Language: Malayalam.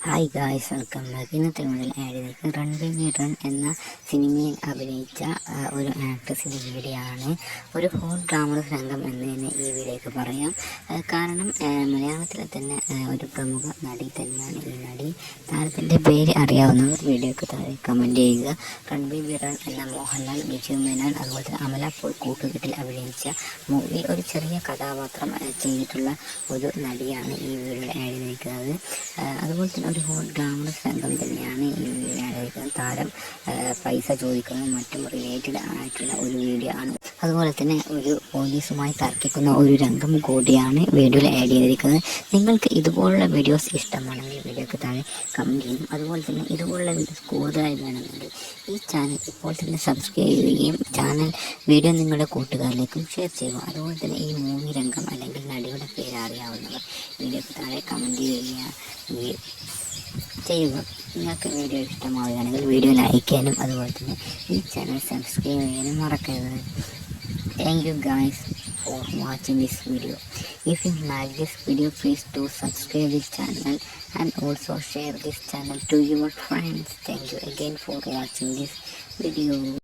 Hi guys, welcome back. ഇന്നത്തെ മുതൽ ആഡ് റൺ ബേബി റൺ എന്ന സിനിമയിൽ അഭിനയിച്ച ഒരു ആക്ട്രസിൻ്റെ വീഡിയോ ആണ്. ഒരു ഹോട്ട് ഡ്രാമ രംഗം എന്ന് തന്നെ ഈ വീഡിയോയ്ക്ക് പറയാം. കാരണം മലയാളത്തിലെ തന്നെ ഒരു പ്രമുഖ നടി തന്നെയാണ് ഈ നടി. താരത്തിൻ്റെ പേര് അറിയാവുന്നവർ വീഡിയോയ്ക്ക് താഴെ കമൻറ്റ് ചെയ്യുക. റൺ ബേബി റൺ എന്ന മോഹൻലാൽ, ബിജു മേനോൻ, അതുപോലെ തന്നെ അമല പോൾ കൂട്ടുകെട്ടിൽ അഭിനയിച്ച മൂവി ഒരു ചെറിയ കഥാപാത്രം ചെയ്തിട്ടുള്ള ഒരു നടിയാണ് ഈ വീഡിയോയിൽ ആഡ് ചെയ്തിരിക്കുന്നത്. അതുപോലെ തന്നെ ഒരു ഹോട്ട് ഗ്ലാമറസ് രംഗം തന്നെയാണ് ഈ വീഡിയോ. താരം പൈസ ചോദിക്കുന്നതും മറ്റും റിലേറ്റഡ് ആയിട്ടുള്ള ഒരു വീഡിയോ ആണ്. അതുപോലെ തന്നെ ഒരു പോലീസുമായി തർക്കിക്കുന്ന ഒരു രംഗം കൂടിയാണ് വീഡിയോയിൽ ആഡ് ചെയ്തിരിക്കുന്നത്. നിങ്ങൾക്ക് ഇതുപോലുള്ള വീഡിയോസ് ഇഷ്ടമാണെങ്കിൽ വീഡിയോക്ക് താഴെ കമൻറ്റ് ചെയ്യും. അതുപോലെ തന്നെ ഇതുപോലുള്ള വീഡിയോസ് കൂടുതലായി വേണമെങ്കിൽ ഈ ചാനൽ ഇപ്പോൾ തന്നെ സബ്സ്ക്രൈബ് ചെയ്യുകയും വീഡിയോ നിങ്ങളുടെ കൂട്ടുകാരിലേക്കും ഷെയർ ചെയ്യുക. അതുപോലെ തന്നെ ഈ മൂവി രംഗം അല്ലെങ്കിൽ നടിയുടെ പേര് അറിയാവുന്നവർ വീഡിയോക്ക് താഴെ കമൻറ്റ് ചെയ്യുക. നിങ്ങൾക്ക് വീഡിയോ ഇഷ്ടമാവുകയാണെങ്കിൽ വീഡിയോ ലൈക്ക് ചെയ്യാനും അതുപോലെ തന്നെ ഈ ചാനൽ സബ്സ്ക്രൈബ് ചെയ്യാനും മറക്കരുത്. Thank you guys for watching this video. If you like this video, please do subscribe this channel and also share this channel to your friends. Thank you again for watching this video.